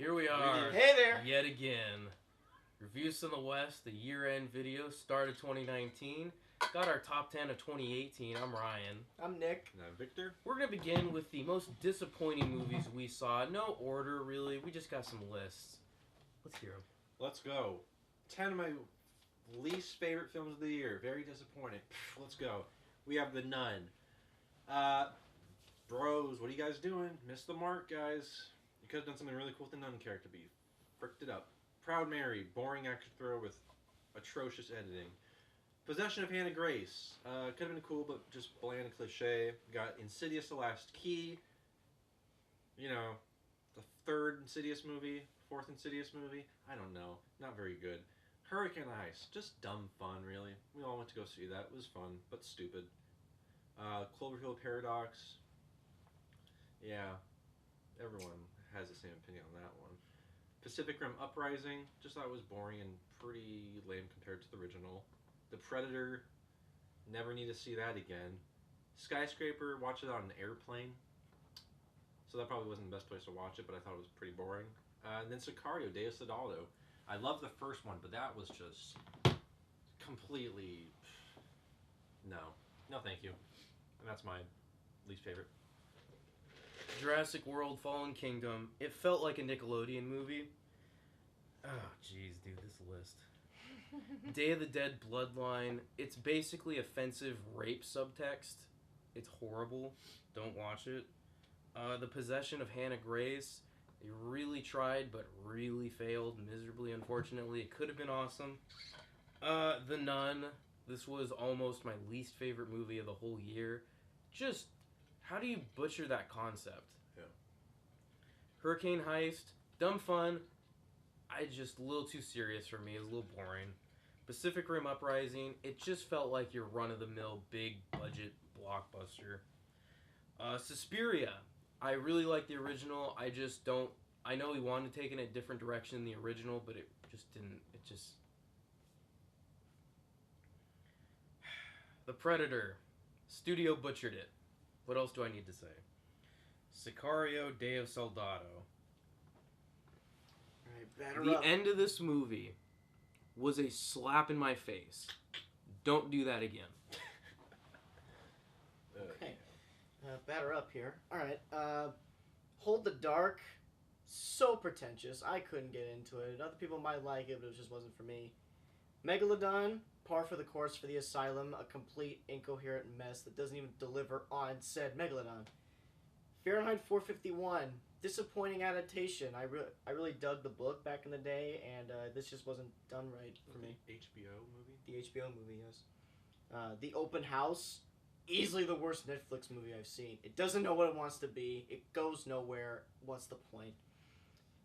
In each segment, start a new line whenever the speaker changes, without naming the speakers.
Here we are.
Hey there.
Yet again. Reviews from the West, the year-end video, start of 2019. Got our top 10 of 2018. I'm Ryan.
I'm Nick.
And I'm Victor.
We're going to begin with the most disappointing movies we saw. No order, really. We just got some lists. Let's hear them.
Let's go. 10 of my least favorite films of the year. Very disappointed. Let's go. We have The Nun. Bros, what are you guys doing? Missed the mark, guys. You could have done something really cool with the Nun character, but you fricked it up. Proud Mary, boring action thriller with atrocious editing. Possession of Hannah Grace. Could have been cool, but just bland cliche. Got Insidious: The Last Key. You know, the third Insidious movie, fourth Insidious movie. I don't know. Not very good. Hurricane Heist. Just dumb fun, really. We all went to go see that. It was fun, but stupid. Cloverfield Paradox. Yeah, everyone has the same opinion on that one. Pacific Rim Uprising. Just thought it was boring and pretty lame compared to the original. The Predator. Never need to see that again. Skyscraper. Watch it on an airplane. So that probably wasn't the best place to watch it, but I thought it was pretty boring. And then Sicario, Day of Soldado. I love the first one, but that was just completely... No, thank you. And that's my least favorite.
Jurassic World Fallen Kingdom. It felt like a Nickelodeon movie. Oh, jeez, dude, this list. Day of the Dead Bloodline. It's basically offensive rape subtext. It's horrible. Don't watch it. The Possession of Hannah Grace. They really tried, but really failed miserably, unfortunately. It could have been awesome. The Nun. This was almost my least favorite movie of the whole year. Just, how do you butcher that concept?
Yeah.
Hurricane Heist. Dumb fun. A little too serious for me. It was a little boring. Pacific Rim Uprising. It just felt like your run-of-the-mill, big-budget blockbuster. Suspiria. I really like the original. I know he wanted to take it in a different direction than the original, but it just didn't. The Predator. Studio butchered it. What else do I need to say? Sicario, Day of Soldado. The end of this movie was a slap in my face. Don't do that again.
Okay. Batter up here. Alright. Hold the Dark. So pretentious. I couldn't get into it. Other people might like it, but it just wasn't for me. Megalodon. Par for the course for the Asylum. A complete incoherent mess that doesn't even deliver on said Megalodon. Fahrenheit 451. Disappointing adaptation. I really dug the book back in the day, and this just wasn't done right for me.
HBO movie?
The HBO movie, yes. The Open House. Easily the worst Netflix movie I've seen. It doesn't know what it wants to be. It goes nowhere. What's the point?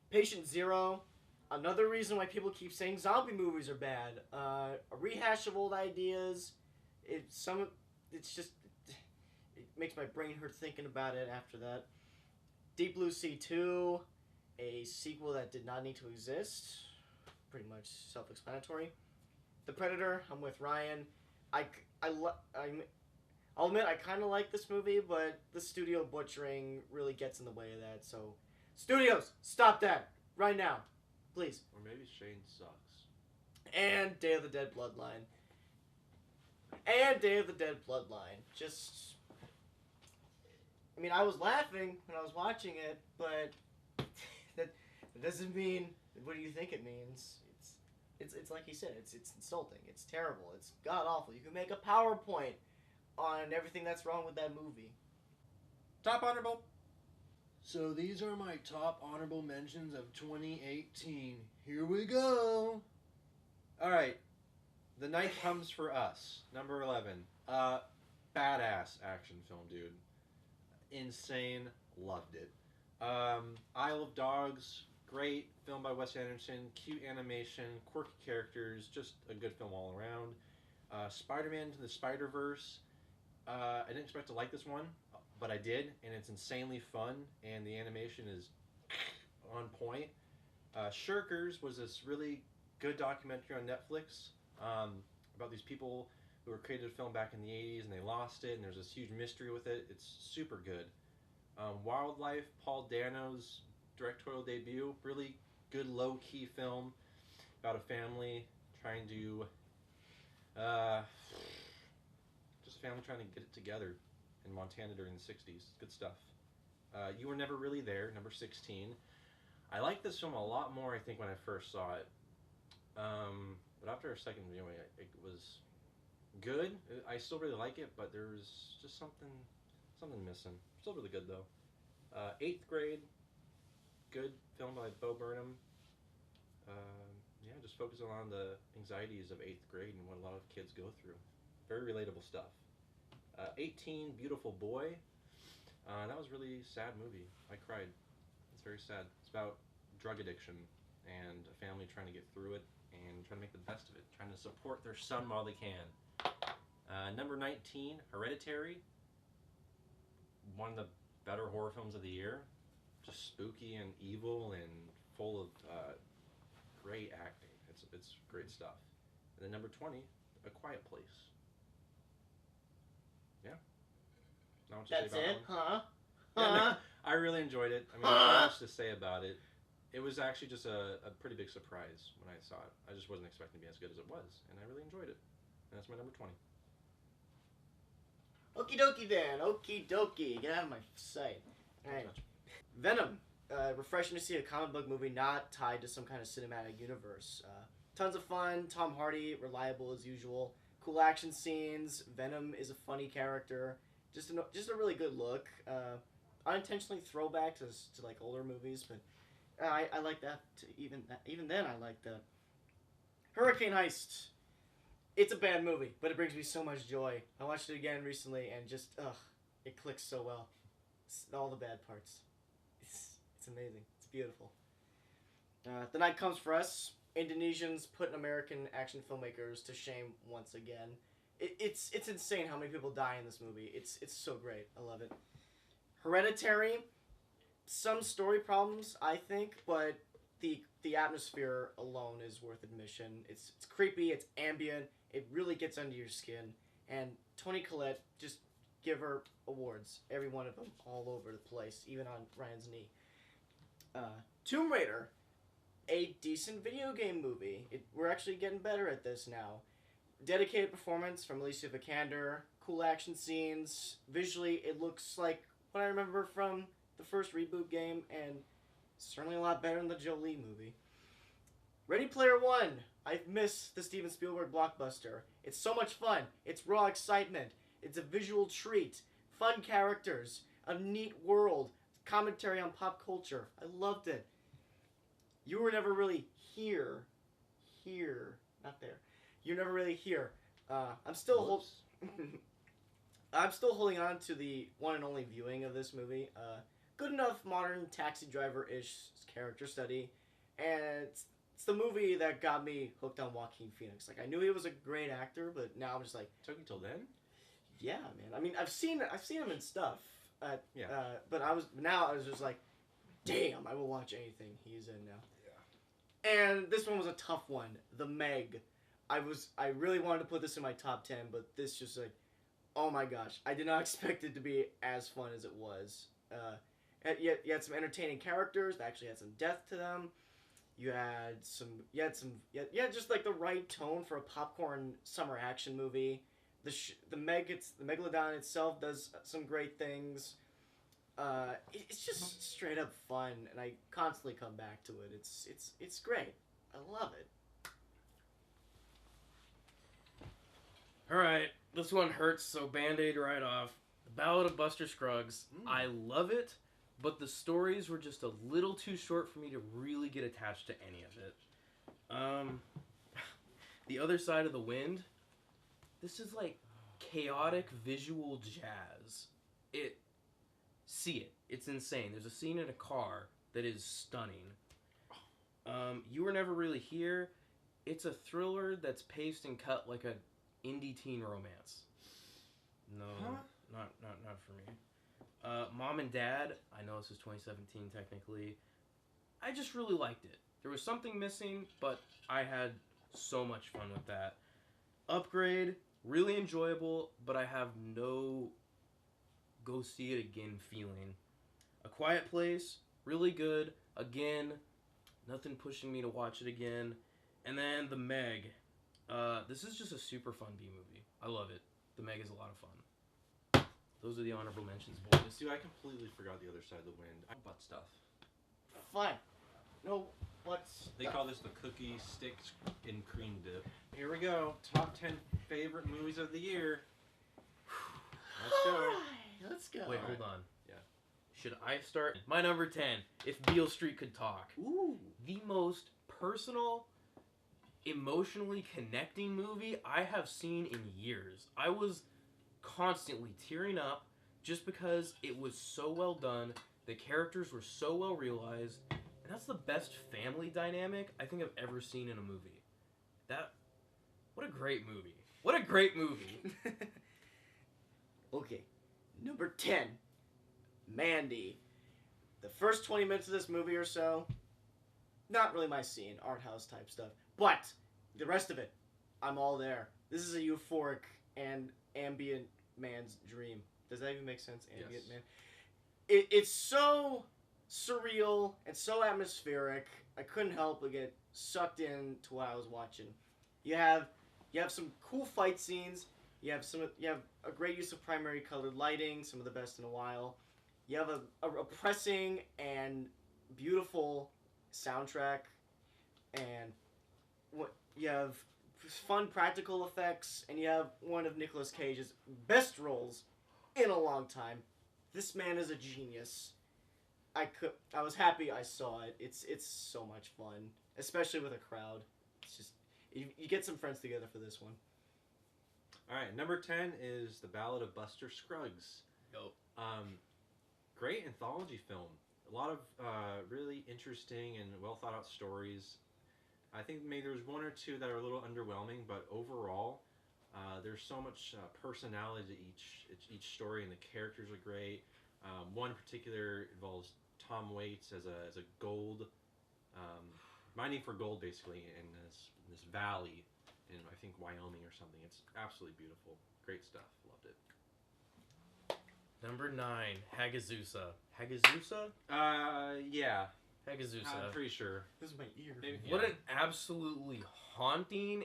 Patient Zero. Another reason why people keep saying zombie movies are bad. A rehash of old ideas. It makes my brain hurt thinking about it after that. Deep Blue Sea 2. A sequel that did not need to exist. Pretty much self-explanatory. The Predator. I'm with Ryan. I'll admit I kind of like this movie, but the studio butchering really gets in the way of that. So, studios, stop that right now, please.
Or maybe Shane sucks.
And Day of the Dead Bloodline. Just, I mean, I was laughing when I was watching it, but that doesn't mean what do you think it means. It's like he said. It's insulting. It's terrible. It's god awful. You can make a PowerPoint on everything that's wrong with that movie.
Top honorable.
So these are my top honorable mentions of 2018. Here we go.
Alright. The Night Comes for Us. Number 11. Badass action film, dude. Insane. Loved it. Isle of Dogs. Great film by Wes Anderson. Cute animation. Quirky characters. Just a good film all around. Spider-Man Into the Spider-Verse. I didn't expect to like this one, but I did, and it's insanely fun, and the animation is on point. Shirkers was this really good documentary on Netflix about these people who were created a film back in the 80s, and they lost it, and there's this huge mystery with it. It's super good. Wildlife, Paul Dano's directorial debut. Really good low-key film about a family trying to just a family trying to get it together in Montana during the 60s. Good stuff. You Were Never Really There, number 16. I liked this film a lot more, I think, when I first saw it. But after a second viewing, it was good. I still really like it, but there's just something missing. Still really good, though. Eighth Grade, good film by Bo Burnham. Yeah, just focusing on the anxieties of 8th grade and what a lot of kids go through. Very relatable stuff. 18, Beautiful Boy. That was a really sad movie. I cried. It's very sad. It's about drug addiction and a family trying to get through it and trying to make the best of it, trying to support their son while they can. Number 19, Hereditary. One of the better horror films of the year. Just spooky and evil and full of great acting. It's great stuff. And then number 20, A Quiet Place. Yeah. Not much to
That's
say about
it,
that one.
huh?
Yeah, no,
Huh?
I really enjoyed it. I mean, there's not much to say about it. It was actually just a pretty big surprise when I saw it. I just wasn't expecting to be as good as it was, and I really enjoyed it. And that's my number 20.
Okie dokie then. Okie dokie. Get out of my sight. Alright. Venom. Refreshing to see a comic book movie not tied to some kind of cinematic universe. Tons of fun. Tom Hardy, reliable as usual. Cool action scenes. Venom is a funny character. Just a really good look. Unintentionally throwback to like older movies, but I like that. Even then, I like that. Hurricane Heist. It's a bad movie, but it brings me so much joy. I watched it again recently, and just it clicks so well. All the bad parts. It's amazing. It's beautiful. The Night Comes for Us. Indonesians putting American action filmmakers to shame once again. It's insane how many people die in this movie. It's so great. I love it. Hereditary. Some story problems, I think, but the atmosphere alone is worth admission. It's creepy. It's ambient. It really gets under your skin. And Toni Collette, just give her awards. Every one of them, all over the place, even on Ryan's knee. Tomb Raider, a decent video game movie. We're actually getting better at this now. Dedicated performance from Alicia Vikander. Cool action scenes. Visually, it looks like what I remember from the first reboot game, and certainly a lot better than the Jolie movie. Ready Player One. I miss the Steven Spielberg blockbuster. It's so much fun. It's raw excitement. It's a visual treat. Fun characters. A neat world. Commentary on pop culture. I loved it. You Were Never Really Here. Not there. You're Never Really Here. I'm still holding on to the one and only viewing of this movie. Good enough modern Taxi Driver-ish character study. And it's the movie that got me hooked on Joaquin Phoenix. Like, I knew he was a great actor, but now I'm just like...
Took you till then?
Yeah, man. I mean, I've seen him in stuff.
Yeah.
But I was just like, damn, I will watch anything he's in now. Yeah. And this one was a tough one. The Meg. I really wanted to put this in my top 10, but this just like, oh my gosh, I did not expect it to be as fun as it was. You had some entertaining characters that actually had some depth to them. You had just like the right tone for a popcorn summer action movie. The Megalodon itself does some great things. It's just straight up fun, and I constantly come back to it. It's great. I love it.
Alright, this one hurts, so Band-Aid right off. The Ballad of Buster Scruggs. I love it, but the stories were just a little too short for me to really get attached to any of it. The Other Side of the Wind. This is like chaotic visual jazz. See it. It's insane. There's a scene in a car that is stunning. You Were Never Really Here. It's a thriller that's paced and cut like a indie teen romance. No, not for me. Mom and Dad. I know this is 2017 technically. I just really liked it. There was something missing, but I had so much fun with that. Upgrade. Really enjoyable, but I have no go see it again feeling. A Quiet Place, Really good. Again, nothing pushing me to watch it again. And then The Meg. This is just a super fun B movie. I love it. The Meg is a lot of fun. Those are the honorable mentions, boys.
Dude, I completely forgot the other side of the wind. Butt stuff.
Fine. No, what's...
They call this the cookie sticks in cream dip. Here we go. Top 10 favorite movies of the year. Let's go.
Let's go.
Wait, hold on.
Yeah.
Should I start? My number 10, If Beale Street Could Talk.
Ooh.
The most personal, emotionally connecting movie I have seen in years. I was constantly tearing up just because it was so well done. The characters were so well realized. And that's the best family dynamic I think I've ever seen in a movie. What a great movie. What a great movie.
Okay. Number 10. Mandy. The first 20 minutes of this movie or so, not really my scene, art house type stuff. But the rest of it, I'm all there. This is a euphoric and ambient man's dream. Does that even make sense? Ambient
Yes.
man. It's so surreal and so atmospheric. I couldn't help but get sucked into what I was watching. You have some cool fight scenes. You have a great use of primary colored lighting, some of the best in a while. You have a pressing and beautiful soundtrack, and you have fun practical effects, and you have one of Nicolas Cage's best roles in a long time. This man is a genius. I was happy I saw it. It's so much fun, especially with a crowd. It's just you get some friends together for this one.
All right, number 10 is The Ballad of Buster Scruggs.
Yo.
Great anthology film. A lot of really interesting and well thought out stories. I think maybe there's one or two that are a little underwhelming, but overall, there's so much personality to each story, and the characters are great. One in particular involves Tom Waits as a gold, mining for gold basically in this valley in I think Wyoming or something. It's absolutely beautiful. Great stuff. Loved it.
Number 9, Hagazusa. Hagazusa?
Yeah.
Hagazusa.
I'm pretty sure.
This is my ear.
Maybe,
What
yeah.
an absolutely haunting,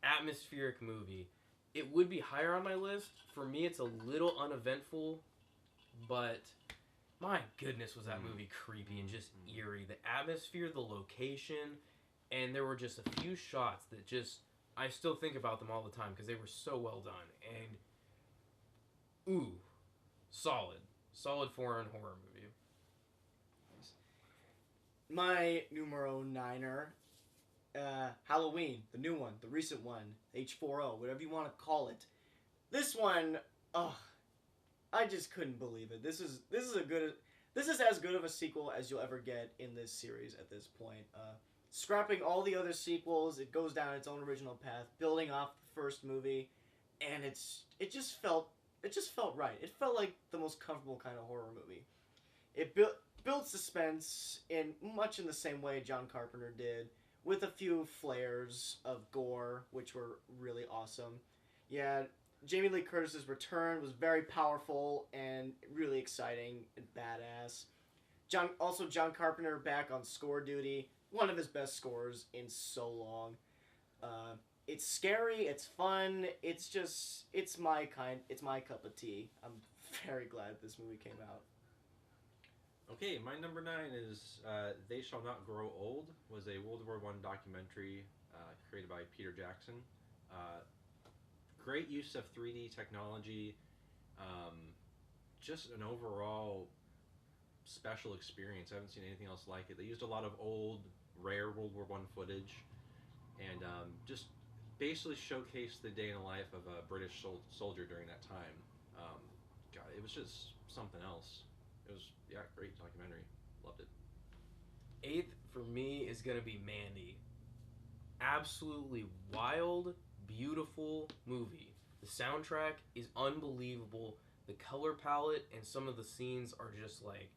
atmospheric movie. It would be higher on my list. For me, it's a little uneventful, but my goodness, was that movie creepy and just eerie. The atmosphere, the location, and there were just a few shots that just, I still think about them all the time because they were so well done. And, ooh, solid foreign horror movie.
My numero 9er, Halloween, the new one, the recent one, H4O, whatever you want to call it. This one, I just couldn't believe it. This is as good of a sequel as you'll ever get in this series at this point. Scrapping all the other sequels, it goes down its own original path, building off the first movie, and it just felt right. It felt like the most comfortable kind of horror movie. It built suspense in much in the same way John Carpenter did, with a few flares of gore, which were really awesome. Yeah, Jamie Lee Curtis's return was very powerful and really exciting and badass. John Carpenter back on score duty, one of his best scores in so long. It's scary, it's fun, it's my cup of tea. I'm very glad this movie came out.
Okay, my number 9 is They Shall Not Grow Old. Was a World War I documentary created by Peter Jackson. Great use of 3D technology. Just an overall special experience. I haven't seen anything else like it. They used a lot of old, rare World War I footage, and just basically showcased the day in the life of a British soldier during that time. God, it was just something else. It was, great documentary. Loved it.
8th for me is gonna be Mandy. Absolutely wild, beautiful movie. The soundtrack is unbelievable. The color palette and some of the scenes are just like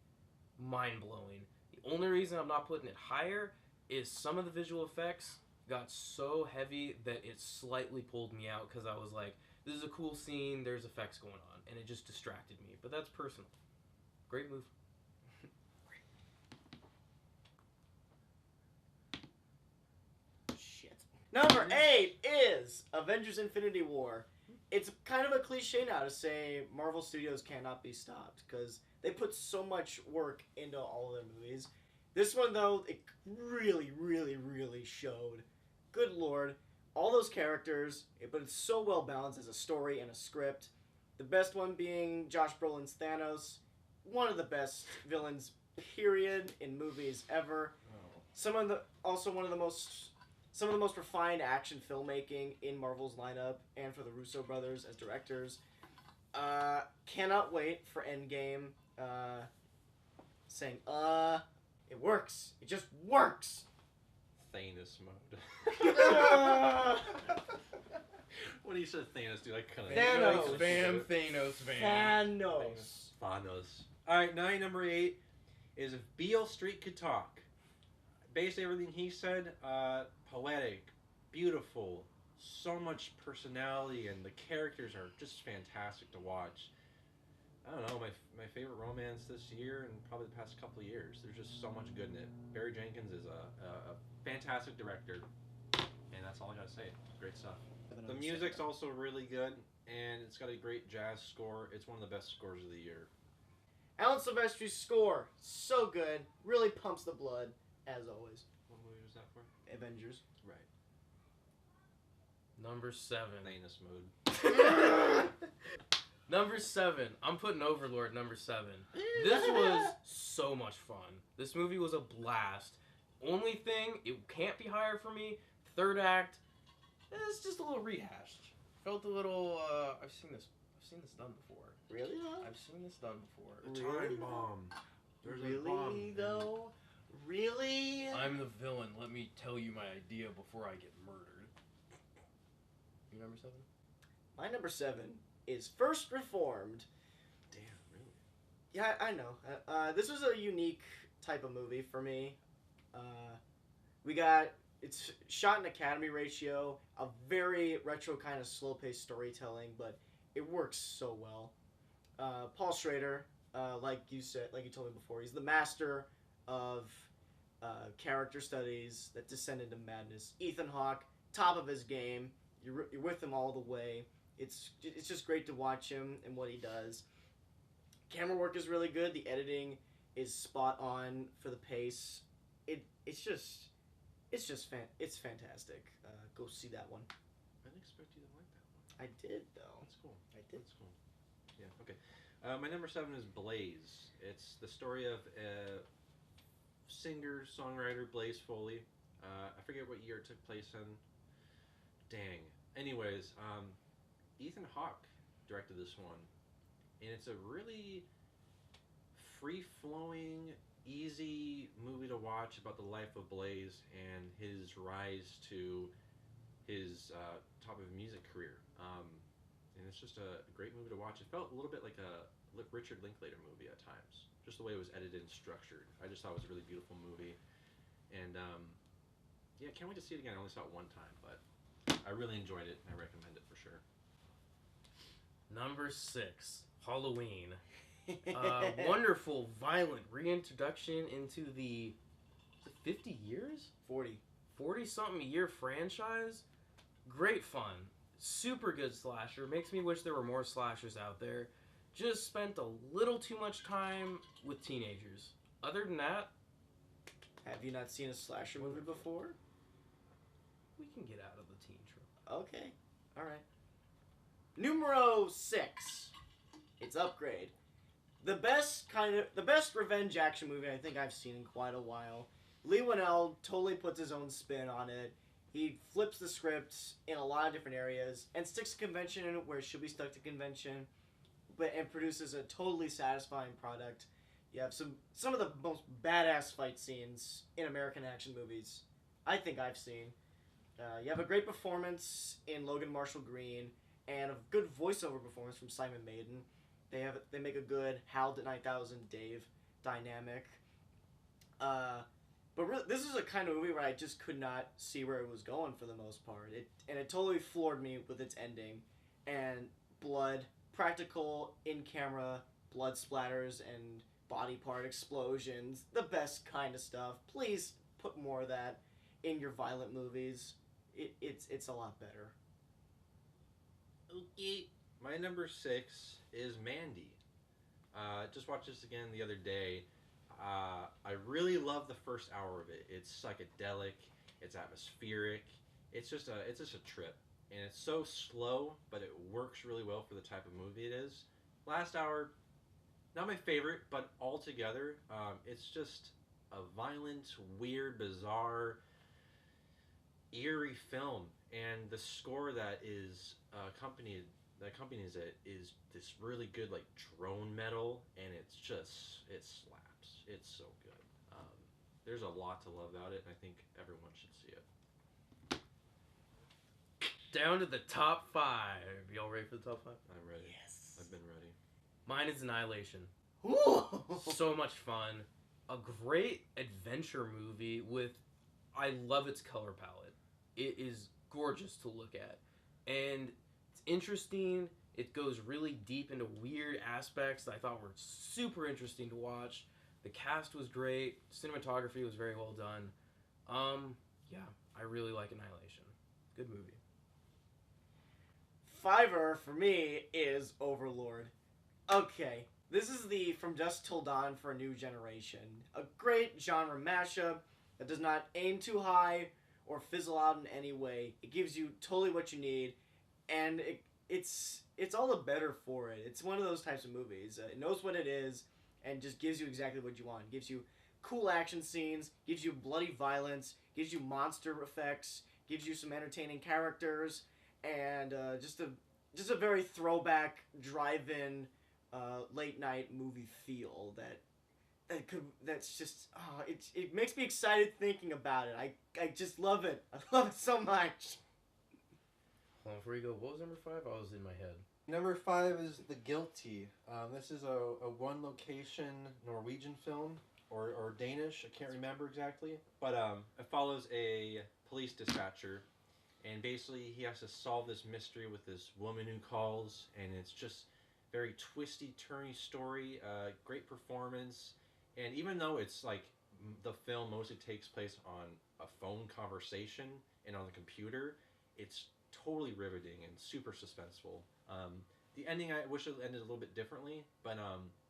mind-blowing. The only reason I'm not putting it higher is some of the visual effects got so heavy that it slightly pulled me out because I was like, this is a cool scene, there's effects going on, and it just distracted me. But that's personal. Great move.
Number 8 is Avengers Infinity War. It's kind of a cliche now to say Marvel Studios cannot be stopped because they put so much work into all of their movies. This one, though, it really, really, really showed. Good lord. All those characters, but it's so well balanced as a story and a script. The best one being Josh Brolin's Thanos. One of the best villains, period, in movies ever. Some of the most refined action filmmaking in Marvel's lineup and for the Russo brothers as directors. Cannot wait for Endgame. Saying, it works. It just works.
Thanos mode. When he said Thanos, dude, I kind of...
Thanos.
Thanos.
Thanos. Alright, number 8 is If Beale Street Could Talk. Basically everything he said, poetic, beautiful, so much personality, and the characters are just fantastic to watch. I don't know, my favorite romance this year and probably the past couple of years. There's just so much good in it. Barry Jenkins is a fantastic director, and that's all I gotta say. Great stuff. The music's also really good, and it's got a great jazz score. It's one of the best scores of the year.
Alan Silvestri's score, so good. Really pumps the blood, as always.
What movie was that for?
Avengers.
Right.
Number 7.
Thanos mode.
Number 7. I'm putting Overlord number 7. This was so much fun. This movie was a blast. Only thing, it can't be higher for me. Third act, it's just a little rehashed. Felt a little. I've seen this done before.
Really?
I've seen this done before.
The time bomb. There's a bomb.
Really, though? Really?
I'm the villain. Let me tell you my idea before I get murdered. You number 7?
My number 7 is First Reformed.
Damn, really?
Yeah, I know. This was a unique type of movie for me. It's shot in Academy ratio, a very retro kind of slow-paced storytelling, but it works so well. Paul Schrader, like you told me before, he's the master of character studies that descend into madness. Ethan Hawke, top of his game. You're with him all the way. It's just great to watch him and what he does. Camera work is really good. The editing is spot on for the pace. It's fantastic. Go see that one.
I didn't expect you to like that one.
I did though.
That's cool.
I did.
That's cool. Yeah. Okay. My number 7 is Blaze. It's the story of singer-songwriter Blaze Foley. I forget what year it took place in. Dang. Anyways, Ethan Hawke directed this one, and it's a really free-flowing, easy movie to watch about the life of Blaze and his rise to his top of music career. And it's just a great movie to watch. It felt a little bit like a Richard Linklater movie at times, just the way it was edited and structured. I just thought it was a really beautiful movie, and yeah, can't wait to see it again. I only saw it one time, but I really enjoyed it, and I recommend it for sure.
Number 6, Halloween. Wonderful, violent reintroduction into the 50 years? 40-something year franchise. Great fun. Super good slasher. Makes me wish there were more slashers out there. Just spent a little too much time with teenagers. Other than that...
Have you not seen a slasher movie before?
We can get out of the teen trope.
Okay. Alright. Numero 6. It's Upgrade. The best revenge action movie I think I've seen in quite a while. Lee Winnell totally puts his own spin on it. He flips the script in a lot of different areas and sticks to convention where it should be stuck to convention, and produces a totally satisfying product. You have some of the most badass fight scenes in American action movies I think I've seen. You have a great performance in Logan Marshall Green and a good voiceover performance from Simon Maiden. They make a good HAL 9000 Dave dynamic. But really, this is a kind of movie where I just could not see where it was going for the most part. It totally floored me with its ending. And blood, practical, in-camera blood splatters and body part explosions. The best kind of stuff. Please put more of that in your violent movies. it's a lot better.
Okay. My number 6 is Mandy. Just watched this again the other day. I really love the first hour of it. It's psychedelic. It's atmospheric. It's just a trip, and it's so slow, but it works really well for the type of movie it is. Last hour, not my favorite, but altogether, it's just a violent, weird, bizarre, eerie film, and the score that accompanies it is this really good like drone metal, and it slaps. It's so good. There's a lot to love about it, and I think everyone should see it.
Down to the top 5. Y'all ready for the top 5?
I'm ready.
Yes.
I've been ready.
Mine is Annihilation.
Ooh.
So much fun. A great adventure movie with... I love its color palette. It is gorgeous to look at. And it's interesting. It goes really deep into weird aspects that I thought were super interesting to watch. The cast was great. Cinematography was very well done. Yeah, I really like Annihilation. Good movie.
Fiver for me is Overlord. Okay, this is the From Dusk Till Dawn for a New Generation. A great genre mashup that does not aim too high or fizzle out in any way. It gives you totally what you need, and it's all the better for it. It's one of those types of movies. It knows what it is and just gives you exactly what you want. It gives you cool action scenes, gives you bloody violence, gives you monster effects, gives you some entertaining characters, and just a very throwback drive-in late night movie feel that's just it makes me excited thinking about it. I just love it. I love it so much.
Hold on, before you go, what was number 5? I was in my head.
Number 5 is The Guilty. This is a one-location Norwegian film, or Danish, I can't remember exactly. But it follows a police dispatcher, and basically he has to solve this mystery with this woman who calls, and it's just very twisty, turny story, great performance, and even though it's like the film mostly takes place on a phone conversation and on the computer, it's totally riveting and super suspenseful. The ending, I wish it ended a little bit differently, but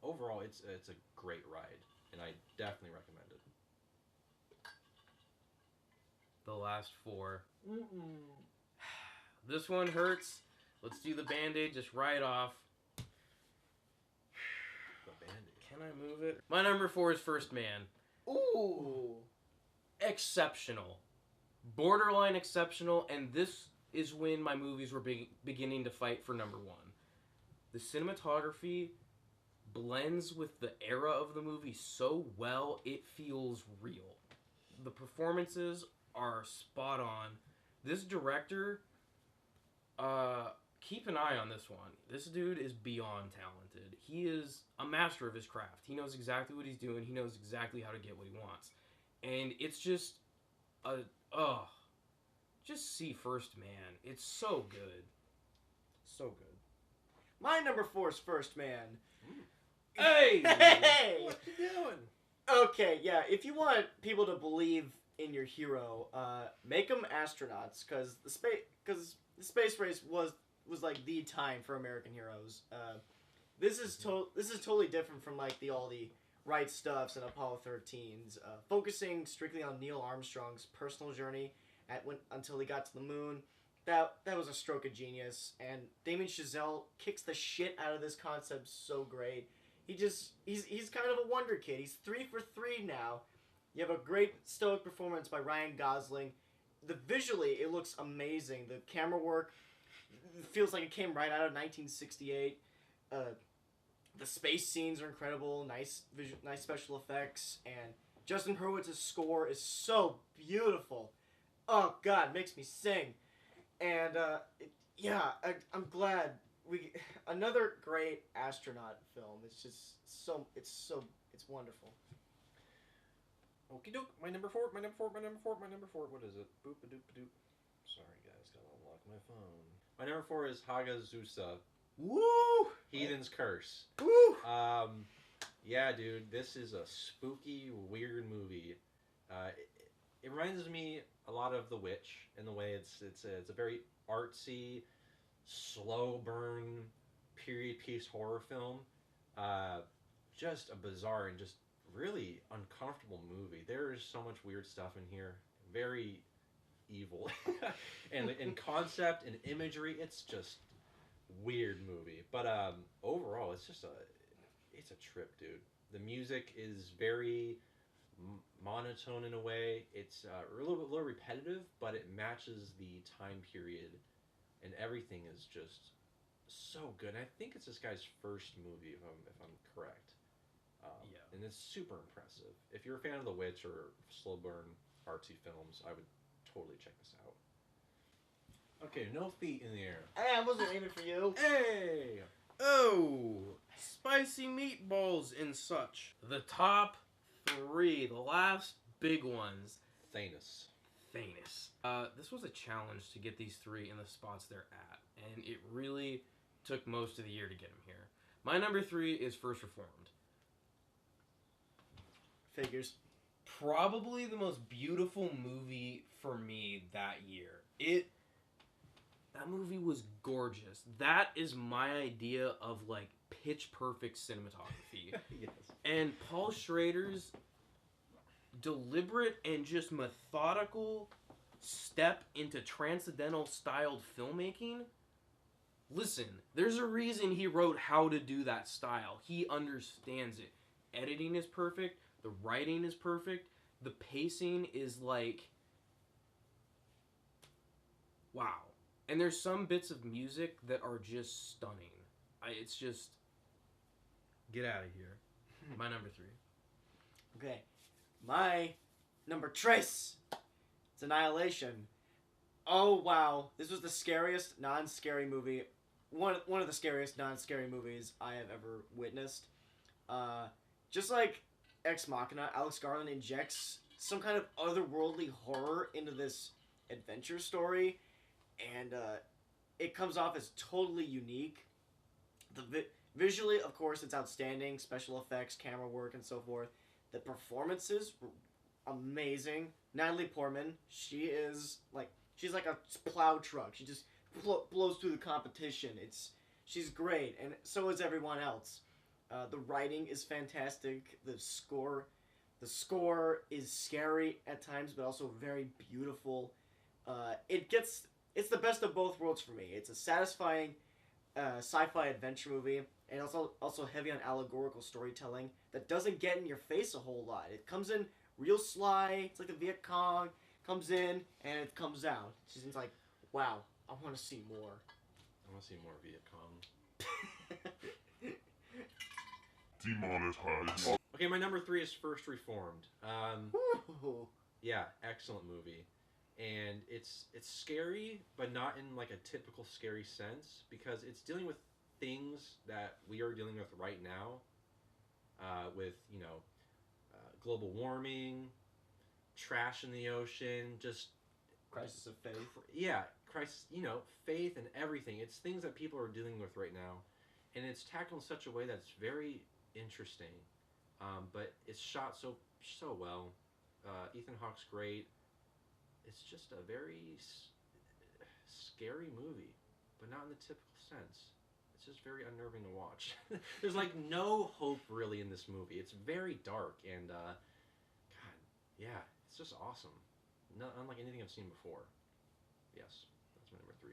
overall, it's a great ride, and I definitely recommend it.
The last 4. This one hurts. Let's do the Band-Aid just right off.
The Band-Aid.
Can I move it? My number 4 is First Man.
Ooh.
Exceptional. Borderline exceptional, and this is when my movies were beginning to fight for number 1. The cinematography blends with the era of the movie so well, it feels real. The performances are spot on. This director, keep an eye on this one. This dude is beyond talented. He is a master of his craft. He knows exactly what he's doing. He knows exactly how to get what he wants. And it's just just see First Man. It's so good. So good.
My number 4 is First Man.
Hey!
Hey!
What you doing?
Okay, yeah. If you want people to believe in your hero, make them astronauts, because the space race was like the time for American heroes. This is totally different from like all the Right Stuffs and Apollo 13s, focusing strictly on Neil Armstrong's personal journey until he got to the moon. That was a stroke of genius, and Damien Chazelle kicks the shit out of this concept so great. He's kind of a wonder kid. He's 3 for 3 now. You have a great stoic performance by Ryan Gosling. Visually, it looks amazing. The camera work feels like it came right out of 1968. The space scenes are incredible. Nice special effects, and Justin Hurwitz's score is so beautiful. Oh God, it makes me sing. And I'm glad another great astronaut film. It's just it's wonderful.
Okie doke. My number 4. What is it? Boop a doop a doop. Sorry guys, gotta unlock my phone. My number 4 is Hagazusa.
Woo!
Heathen's Curse.
Woo!
Yeah, dude, this is a spooky, weird movie. It reminds me a lot of The Witch in the way it's a very artsy, slow burn, period piece horror film. Uh, just a bizarre and just really uncomfortable movie. There is so much weird stuff in here. Very evil, and in concept and imagery, it's just weird movie. But overall, it's a trip, dude. The music is very monotone in a way. It's a little repetitive, but it matches the time period, and everything is just so good. And I think it's this guy's first movie, if I'm correct.
Yeah.
And it's super impressive. If you're a fan of The Witch or slow burn artsy films, I would totally check this out. Okay, no feet in the air.
Hey, I wasn't aiming for you.
Hey!
Oh, spicy meatballs and such. The top 3, the last big ones.
Thanos.
This was a challenge to get these 3 in the spots they're at, and it really took most of the year to get them here. My number 3 is First Reformed.
Figures.
Probably the most beautiful movie for me that year. That movie was gorgeous. That is my idea of like pitch perfect cinematography.
Yes.
And Paul Schrader's deliberate and just methodical step into transcendental styled filmmaking. Listen, there's a reason he wrote how to do that style. He understands it. Editing is perfect. The writing is perfect. The pacing is like, wow. And there's some bits of music that are just stunning. It's just, get out of here. My number 3.
Okay. My number tres. It's Annihilation. Oh, wow. This was the scariest non-scary movie. One of the scariest non-scary movies I have ever witnessed. Just like Ex Machina, Alex Garland injects some kind of otherworldly horror into this adventure story. And it comes off as totally unique. Visually, of course, it's outstanding. Special effects, camera work, and so forth. The performances were amazing. Natalie Portman, she's like a plow truck. She just blows through the competition. She's great, and so is everyone else. The writing is fantastic. The score is scary at times, but also very beautiful. It's the best of both worlds for me. It's a satisfying sci-fi adventure movie, and also heavy on allegorical storytelling that doesn't get in your face a whole lot. It comes in real sly. It's like the Viet Cong comes in and it comes out. She's like, wow, I want to see more.
I want to see more Viet Cong.
Demonetized.
Okay, my number 3 is First Reformed.
Ooh.
Yeah, excellent movie. And it's scary, but not in like a typical scary sense, because it's dealing with things that we are dealing with right now, with global warming, trash in the ocean, just
Crisis of faith.
Crisis, faith and everything. It's things that people are dealing with right now, and it's tackled in such a way that's very interesting, but it's shot so well. Ethan Hawke's great. It's just a very scary movie, but not in the typical sense. It's just very unnerving to watch. There's like no hope really in this movie. It's very dark and, God, yeah, it's just awesome. Unlike anything I've seen before. Yes, that's my number 3.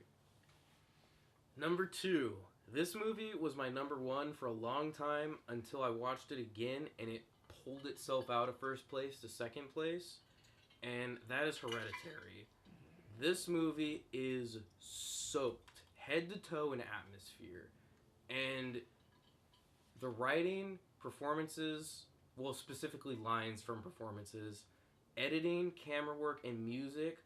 Number 2. This movie was my number 1 for a long time until I watched it again and it pulled itself out of first place to second place. And that is Hereditary. This movie is soaked head to toe in atmosphere. And the writing, performances, well, specifically lines from performances, editing, camera work, and music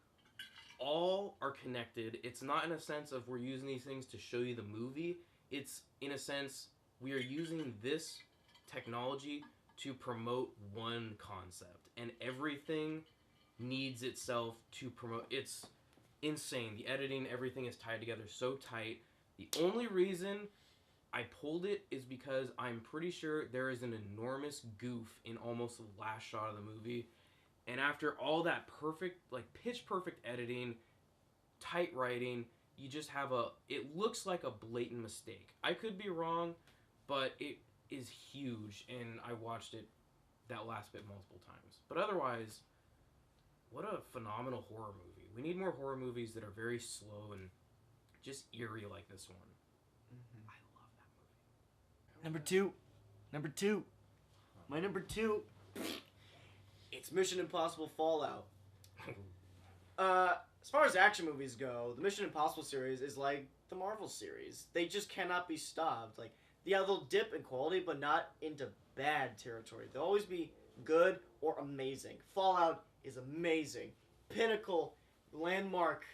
all are connected. It's not in a sense of we're using these things to show you the movie. It's in a sense we are using this technology to promote one concept. And everything needs itself to promote. It's insane. The editing, everything is tied together so tight. The only reason I pulled it is because I'm pretty sure there is an enormous goof in almost the last shot of the movie, And after all that perfect, like pitch perfect editing, tight writing, you just have it looks like a blatant mistake. I could be wrong, but it is huge, and I watched it that last bit multiple times. But otherwise, what a phenomenal horror movie. We need more horror movies that are very slow and just eerie like this one.
Mm-hmm.
I love that movie.
Number two. My number 2. It's Mission Impossible Fallout. As far as action movies go, the Mission Impossible series is like the Marvel series. They just cannot be stopped. Like, yeah, they'll dip in quality, but not into bad territory. They'll always be good or amazing. Fallout is amazing. Pinnacle, landmark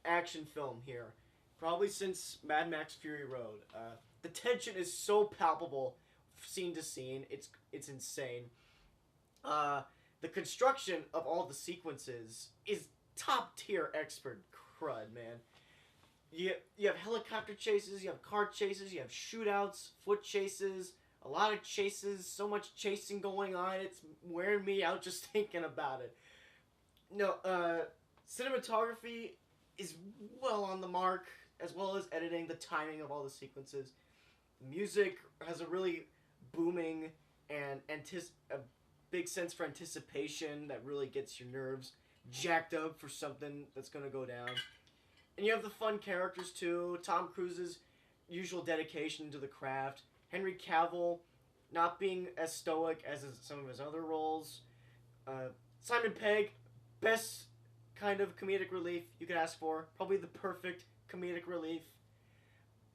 action film here. Probably since Mad Max Fury Road. The tension is so palpable, scene to scene. It's insane. The construction of all the sequences is top tier expert crud, man. You have helicopter chases, you have car chases, you have shootouts, foot chases, a lot of chases, so much chasing going on, it's wearing me out just thinking about it. No, cinematography is well on the mark, as well as editing, the timing of all the sequences. The music has a really booming and a big sense for anticipation that really gets your nerves jacked up for something that's going to go down. And you have the fun characters too. Tom Cruise's usual dedication to the craft. Henry Cavill not being as stoic as some of his other roles. Simon Pegg, best kind of comedic relief you could ask for. Probably the perfect comedic relief.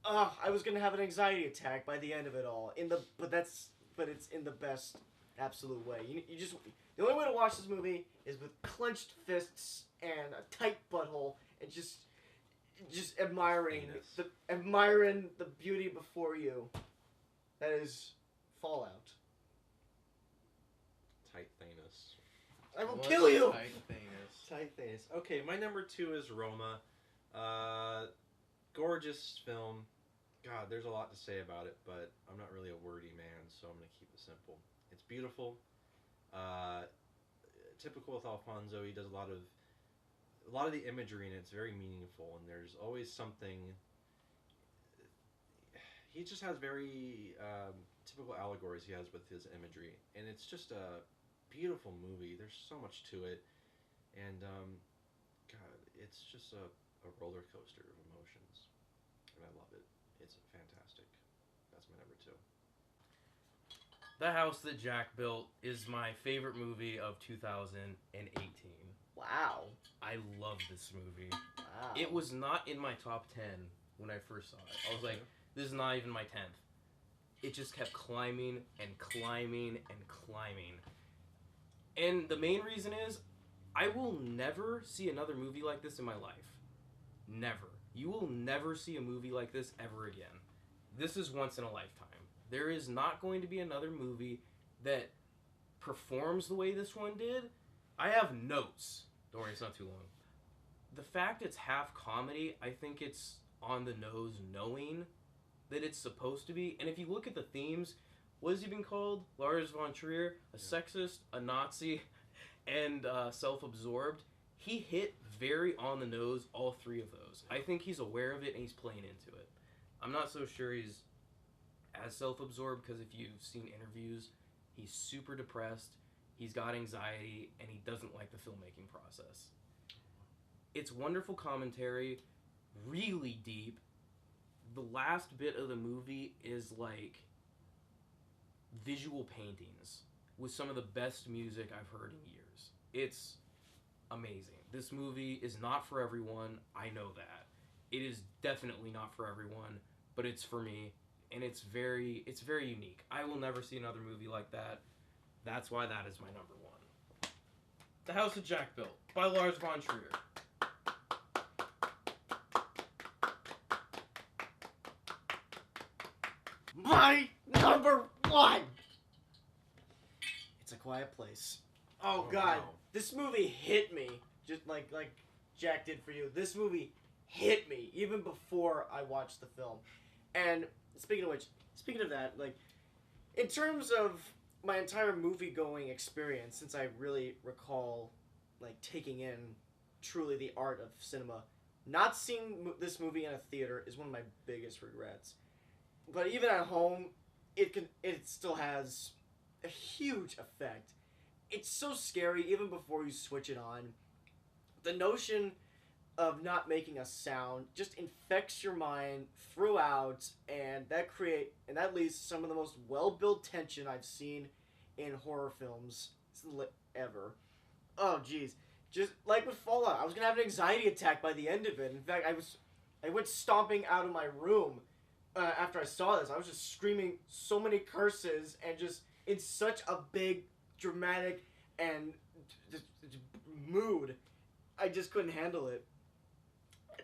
I was going to have an anxiety attack by the end of it all. But it's in the best absolute way. You just, the only way to watch this movie is with clenched fists and a tight butthole and just admiring the beauty before you. That is Fallout.
Tight Thanos.
I will kill you.
Tight Thanos. Okay, my number 2 is Roma. Gorgeous film. God, there's a lot to say about it, but I'm not really a wordy man, so I'm going to keep it simple. It's beautiful. Typical with Alfonso, he does a lot of the imagery in it. It's very meaningful, and there's always something. He just has very typical allegories he has with his imagery, and it's just a beautiful movie. There's so much to it, and God, it's just a roller coaster of emotions, and I love it. It's fantastic. That's my number 2.
The House That Jack Built is my favorite movie of 2018.
Wow.
I love this movie.
Wow.
It was not in my top 10 when I first saw it. I was like, this is not even my 10th. It just kept climbing and climbing and climbing. And the main reason is, I will never see another movie like this in my life. Never. You will never see a movie like this ever again. This is once in a lifetime. There is not going to be another movie that performs the way this one did. I have notes. Don't worry, it's not too long. The fact it's half comedy, I think it's on the nose knowing that it's supposed to be. And if you look at the themes, what has he been called? Lars von Trier, a sexist, a Nazi, and self-absorbed. He hit very on the nose all 3 of those. I think he's aware of it and he's playing into it. I'm not so sure he's as self-absorbed because if you've seen interviews, he's super depressed, he's got anxiety, and he doesn't like the filmmaking process. It's wonderful commentary, really deep. The last bit of the movie is like visual paintings with some of the best music I've heard in years. It's amazing. This movie is not for everyone. I know that. It is definitely not for everyone, but it's for me, and it's very unique. I will never see another movie like that. That's why that is my number 1. The House That Jack Built by Lars von Trier.
My number 1. It's A Quiet Place. Oh God,
wow.
This movie hit me just like Jack did for you. This movie hit me even before I watched the film. And speaking of that, like in terms of my entire movie going experience, since I really recall like taking in truly the art of cinema, not seeing this movie in a theater is one of my biggest regrets. But even at home, it still has a huge effect. It's so scary even before you switch it on. The notion of not making a sound just infects your mind throughout, and that leads to some of the most well-built tension I've seen in horror films ever. Oh jeez. Just like with Fallout, I was gonna have an anxiety attack by the end of it. In fact, I went stomping out of my room after I saw this. I was just screaming so many curses and just in such a big, dramatic, and just mood. I just couldn't handle it.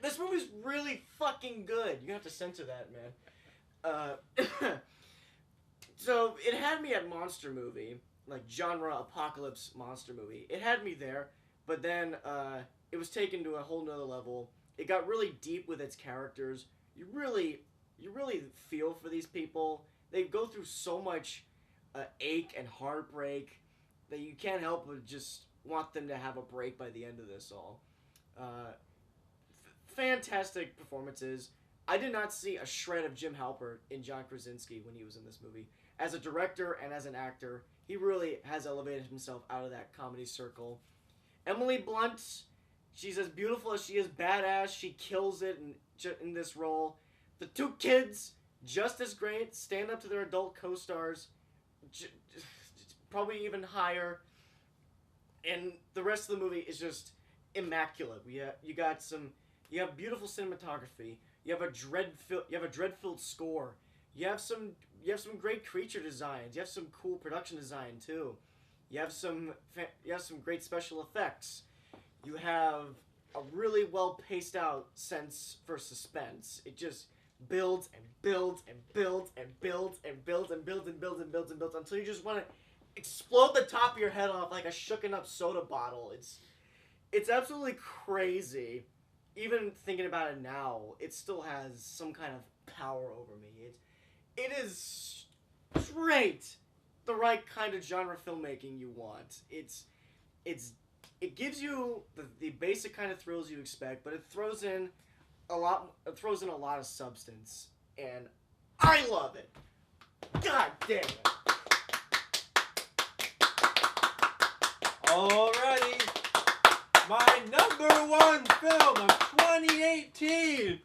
This movie's really fucking good. You have to censor that, man. So it had me at monster movie, like genre apocalypse monster movie. It had me there, but then it was taken to a whole nother level. It got really deep with its characters. You really feel for these people. They go through so much ache and heartbreak that you can't help but just want them to have a break by the end of this all. Fantastic performances. I did not see a shred of Jim Halpert in John Krasinski when he was in this movie. As a director and as an actor, he really has elevated himself out of that comedy circle. Emily Blunt, she's as beautiful as she is badass. She kills it in this role. The two kids, just as great, stand up to their adult co-stars, probably even higher. And the rest of the movie is just immaculate. You have beautiful cinematography. You have a dread-filled score. You have some great creature designs. You have some cool production design too. You have some great special effects. You have a really well paced out sense for suspense. It just builds and builds and builds and builds and builds and builds and builds and builds and builds until you just want to explode the top of your head off like a shooken up soda bottle. It's absolutely crazy. Even thinking about it now, it still has some kind of power over me. It is straight the right kind of genre filmmaking you want. It gives you the basic kind of thrills you expect, but it throws in a lot of substance, and I love it. God damn it.
Alrighty. My number one film of 2018.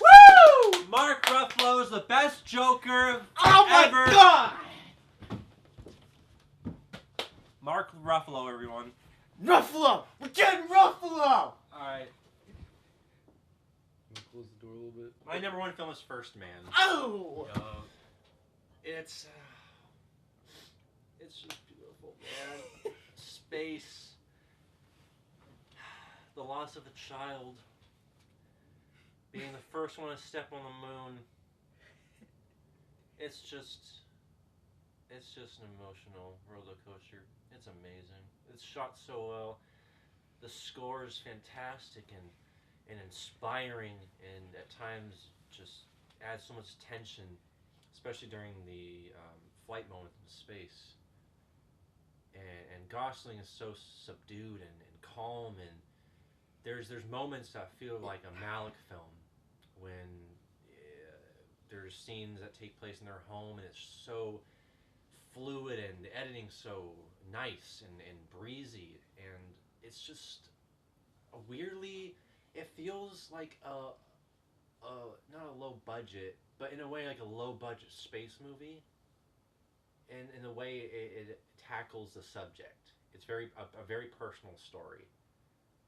Woo!
Mark Ruffalo is the best Joker
Oh my
ever.
god!
Mark Ruffalo, everyone.
Ruffalo! We're getting Ruffalo!
Alright.
Close the door a little bit.
My number one film is First Man.
Oh!
It's just beautiful, man. Space. The loss of a child. Being the first one to step on the moon. It's just an emotional roller coaster. It's amazing. It's shot so well. The score is fantastic and inspiring, and at times just adds so much tension, especially during the flight moment in space. And Gosling is so subdued and calm, and there's moments that feel like a Malick film when there's scenes that take place in their home, and it's so fluid, and the editing's so nice and breezy, and it's just weirdly, it feels like not a low budget, but in a way like a low budget space movie. And in the way it tackles the subject, it's a very personal story,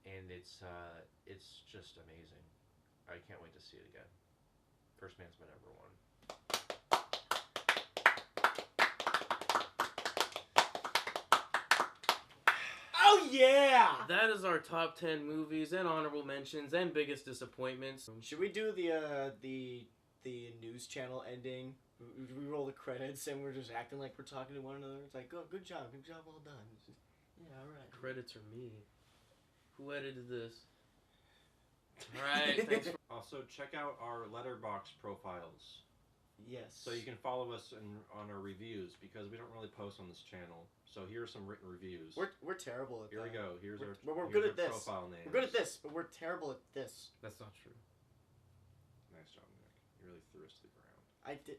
and it's just amazing. I can't wait to see it again. First Man's my number one.
Oh yeah!
That is our top 10 movies and honorable mentions and biggest disappointments.
Should we do the news channel ending? We roll the credits and we're just acting like we're talking to one another. It's like, oh, good job, well done. It's just, yeah, all right.
Credits are me. Who edited this? All right, thanks for...
Also, check out our Letterboxd profiles.
Yes.
So you can follow us on our reviews, because we don't really post on this channel. So here are some written reviews.
We're terrible at
Here
that.
we go. Here's our
good at this.
profile names.
We're good at this, but we're terrible at this.
That's not true.
Nice job, Nick. You really threw us to the ground.
I did.